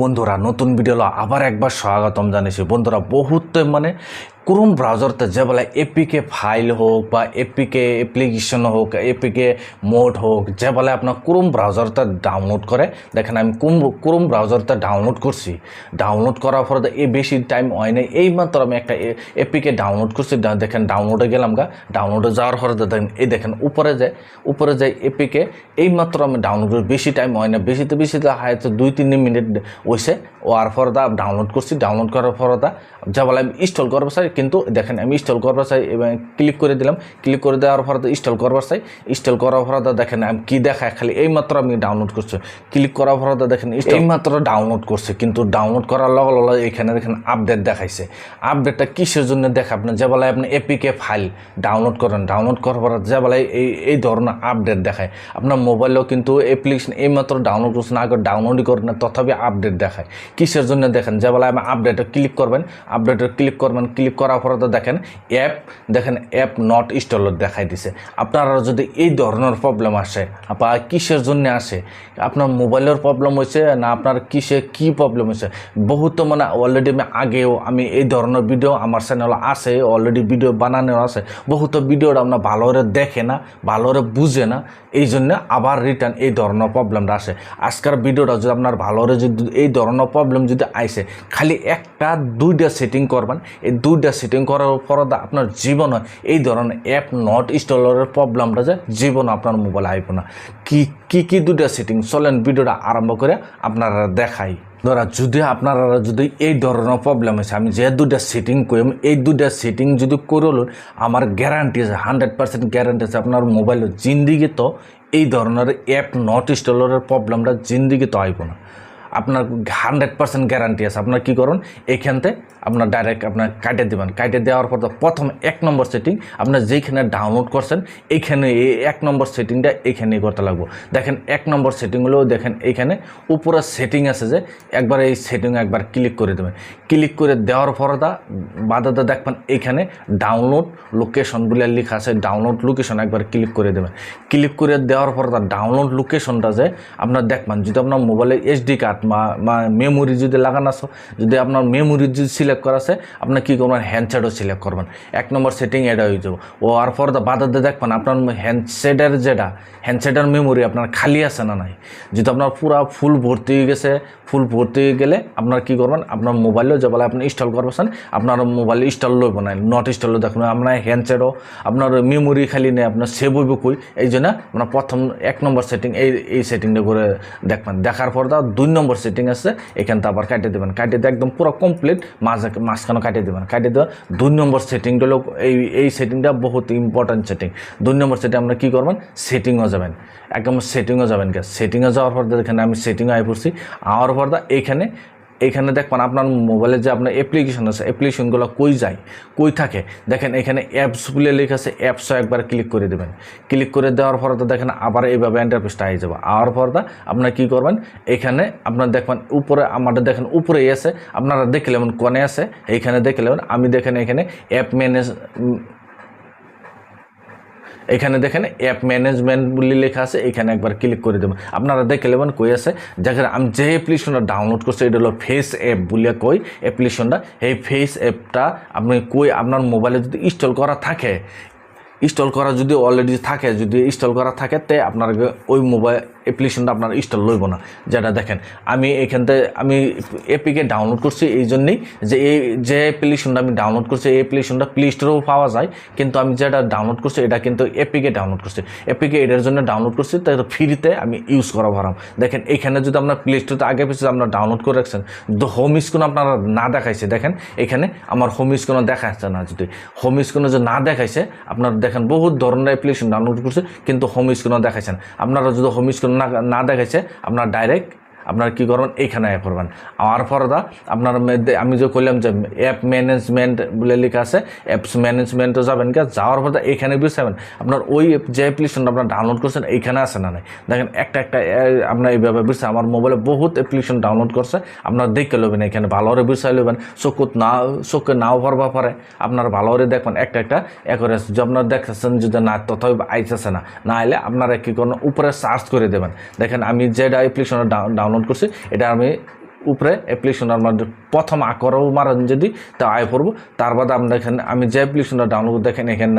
বন্ধুরা নতুন ভিডিও আবার একবার স্বাগতম জানাইছি। বন্ধুরা বহুত মানে ক্রোম ব্রাউজারতে যে বলে এপিকে ফাইল হোক বা এপিকে অ্যাপ্লিকেশন হোক এপিকে মোড হোক যে বলে আপনার ক্রোম ব্রাউজারতে ডাউনলোড করে দেখেন আমি ক্রোম ব্রাউজারতে ডাউনলোড করছি। ডাউনলোড করার পরে এই বেশি টাইম হয় না, এইমাত্র আমি একটা এপিকে ডাউনলোড করছি। দেখেন ডাউনলোডে গেলাম ডাউনলোডে যাওয়ার পরে দেখেন এই দেখেন উপরে যাই এপিকে এইমাত্র আমি ডাউনলোড করি, বেশি টাইম হয় না, বেশিতে হয়তো 2-3 মিনিট হয়েছে। ওর পরে ডাউনলোড করছি। ডাউনলোড করার পরে যা বলে আমি ইনস্টল করবো চাই, কিন্তু দেখেন আমি ইনস্টল করবো চাই এবং ক্লিক করে দিলাম। ক্লিক করে দেওয়ার পরে ইনস্টল করবো চাই। ইনস্টল করার পরে দেখেন আমি কী দেখায়, খালি এইমাত্র আমি ডাউনলোড করছি। ক্লিক করার পরে দেখেন এইমাত্র ডাউনলোড করছে, কিন্তু ডাউনলোড করার লগে লগে এখানে দেখেন আপডেট দেখাইছে। আপডেটটা কিসের জন্য দেখা আপনার যে বলে আপনি এপিকে ফাইল ডাউনলোড করেন, ডাউনলোড করার পরে যে বলে এই ধরনের আপডেট দেখায়। আপনার মোবাইলেও কিন্তু অ্যাপ্লিকেশন এইমাত্র ডাউনলোড করছে না, আগে ডাউনলোডই করেন না, তথাপি আপডেট দেখায়। কিসের জন্য দেখেন যে বলে আমি আপডেটে ক্লিক করবেন, আপডেটে ক্লিক করবেন। ক্লিক করার পরে দেখেন অ্যাপ নট ইনস্টল দেখাই দিছে। আপনারা যদি এই ধরনের প্রবলেম আসে বা কিসের জন্য আসে, আপনার মোবাইলের প্রবলেম হয়েছে না আপনার কি প্রবলেম হয়েছে, বহুত মানে অলরেডি আগেও আমি এই ধরনের ভিডিও আমার চ্যানেল আছে, অলরেডি ভিডিও বানানো আছে। বহুত ভিডিওটা আপনার ভালো করে দেখে না, ভালো করে বুঝে না, এই জন্য আবার রিটার্ন এই ধরনের প্রবলেমটা আসে। আজকের ভিডিওটা যদি আপনার ভালো করে যদি এই ধরনের প্রবলেম যদি আইসে, খালি 1-2টা সেটিং করবেন। এই 2টা সেটিং করার পর আপনার জীবন এই ধরনের অ্যাপ নট ইনস্টলের প্রবলেমটা যে জীবন আপনার মোবাইলে আইব না। কি 2টা সেটিং চলেন ভিডিওটা আরম্ভ করে আপনারা দেখাই। ধরা যদি আপনারা যদি এই ধরনের প্রবলেম আছে, আমি যে 2টা সেটিং করিম এই 2টা সেটিং যদি করল, আমার গ্যারান্টি আছে, 100% গ্যারান্টি আছে আপনার মোবাইলের জিন্দিগি তো এই ধরনের অ্যাপ নট ইনস্টলের প্রবলেমটা জিন্দিগি তো আইব না। আপনার 100% গ্যারান্টি আছে। আপনার কী করুন, এইখানতে আপনার ডাইরেক্ট আপনার কাটে দেবেন। কাটে দেওয়ার পর প্রথম 1 নম্বর সেটিং আপনার যেইখানে ডাউনলোড করছেন এইখানে এই 1 নম্বর সেটিংটা এইখানেই করতে লাগবো। দেখেন 1 নম্বর সেটিং হলেও দেখেন এইখানে উপরে সেটিং আছে যে একবার এই সেটিং একবার ক্লিক করে দেবেন। ক্লিক করে দেওয়ার পর বাদাতে দেখবেন এইখানে ডাউনলোড লোকেশন বলে লেখা আছে, ডাউনলোড লোকেশন একবার ক্লিক করে দেবেন। ক্লিক করে দেওয়ার পর ডাউনলোড লোকেশনটা যে আপনার দেখবেন, যদি আপনার মোবাইলে SD কার্ড বা মেমোরি যদি লাগানো আছে, যদি আপনার মেমোরি যদি সিলেক্ট করা আছে, আপনার কী করবেন হ্যান্ডসেটও সিলেক্ট করবেন। 1 নম্বর সেটিং এটা হয়ে যাবো। আর পর বাদাতে দেখবেন আপনার হ্যান্ডসেটের মেমোরি আপনার খালি আছে না নাই। যদি আপনার পুরা ফুল ভর্তি হয়ে গেছে, ফুল ভর্তি হয়ে গেলে আপনার কী করবেন, আপনার মোবাইলেও যে বলে আপনি ইনস্টল করবেন, আপনার মোবাইলে ইনস্টল লইব না, নট ইনস্টল দেখুন আপনার হ্যান্ডসেটও আপনার মেমোরি খালি নেই, আপনার সেভ হইব কই। এই জন্য আপনার প্রথম 1 নম্বর সেটিং এই সেটিংটা করে দেখবেন। দেখার পর 2 নম্বর সেটিং আছে, এখানটা আবার কাটিয়ে দেবেন। কাটিয়ে দিয়ে একদম পুরো কমপ্লিট মাঝখানে কাটিয়ে দেবেন। কাটিয়ে দেওয়া 2 নম্বর সেটিংটা হলো এই সেটিংটা বহুত ইম্পর্ট্যান্ট সেটিং। 2 নম্বর সেটিং আপনার কী করবেন, সেটিংও যাবেন, একদম সেটিংও যাবেন। সেটিংয়ে যাওয়ার পর এখানে আমি সেটিংয়ে আই পড়ছি। আওয়ার পর এইখানে দেখবেন আপনার মোবাইলে যে আপনার অ্যাপ্লিকেশন আছে, অ্যাপ্লিকেশনগুলো কই থাকে দেখেন এখানে অ্যাপস বলে লেখা আছে, অ্যাপসও একবার ক্লিক করে দেবেন। ক্লিক করে দেওয়ার পর দেখেন আবার এইভাবে ইন্টারফেসটা আই যাবে। আওয়ার পর আপনার কী করবেন, এখানে আপনার দেখবেন উপরে আমাদের দেখেন উপরেই আছে, আপনারা দেখে নেবেন কোণে আছে, এইখানে দেখে নেবেন। আমি দেখেন এখানে এখানে দেখেন অ্যাপ ম্যানেজমেন্ট বলে লেখা আছে, এখানে একবার ক্লিক করে দেবেন। আপনারা দেখে নেবেন কই আছে। দেখেন আমি যে অ্যাপ্লিকেশনটা ডাউনলোড করছি এটা হলো ফেস অ্যাপ বলে কই অ্যাপ্লিকেশনটা। এই ফেস অ্যাপটা আপনি আপনার মোবাইলে যদি ইনস্টল করা থাকে, ইনস্টল করা যদি অলরেডি থাকে, যদি ইনস্টল করা থাকে তে আপনার ওই মোবাইল অ্যাপ্লিকেশনটা আপনার ইনস্টল লইব না। যেটা দেখেন আমি এখানতে আমি এপিকে ডাউনলোড করছি এই জন্যেই যে যে অ্যাপ্লিকেশনটা আমি ডাউনলোড করছি এই অ্যাপ্লিকেশনটা প্লে স্টোরেও পাওয়া যায়, কিন্তু আমি যেটা ডাউনলোড করছি এটা কিন্তু এপিকে ডাউনলোড করছি। এপিকে এটার জন্য ডাউনলোড করছি, তাই ফ্রিতে আমি ইউজ করা ভারাম। দেখেন এখানে যদি আপনার প্লে স্টোরে আগে পিছিয়ে আপনার ডাউনলোড করে রাখছেন, হোম স্ক্রিন আপনারা না দেখাইছে, দেখেন এখানে আমার হোম স্ক্রিনও দেখাচ্ছে না। যদি হোম স্ক্রিনে যে না দেখাইছে, আপনার দেখেন বহুত ধরনের অ্যাপ্লিকেশন ডাউনলোড করছে কিন্তু হোম স্ক্রিনও দেখাইছেন। আপনারা যদি হোম স্ক্রিন না দেখাইছে, আপনার ডাইরেক্ট আপনার কী করবেন, এইখানে অ্যাপ করবেন। আর পরদা আপনার আমি যে করলাম যে অ্যাপ ম্যানেজমেন্ট বলে লেখা আছে, অ্যাপস ম্যানেজমেন্টও যাবেন যাওয়ার পর এখানে বুঝাবেন আপনার ওই যে অ্যাপ্লিকেশনটা আপনার ডাউনলোড করছেন এইখানে আছে না নাই। দেখেন একটা আপনার এইভাবে বুঝছে আমার মোবাইলে বহুত অ্যাপ্লিকেশন ডাউনলোড করছে, আপনার দেখে নেবেন এখানে ভালো করে বুঝাই নেবেন। চোখে নাও ভরবা পারে, আপনার ভালো করে দেখবেন একটা করে যে আপনার দেখতেছেন যদি না তথাপি আইতেছে না এলে আপনারা কী করেন উপরে সার্চ করে দেবেন। দেখেন আমি যেটা অ্যাপ্লিকেশনটা ডাউনলোড করছি এটা আমি উপরে অ্যাপ্লিকেশনের মধ্যে প্রথম আকরও মারেন যদি তা আয় পড়বো তার বাদে আমরা এখানে আমি যে অ্যাপ্লিকেশনটা ডাউনলোড দেখেন এখানে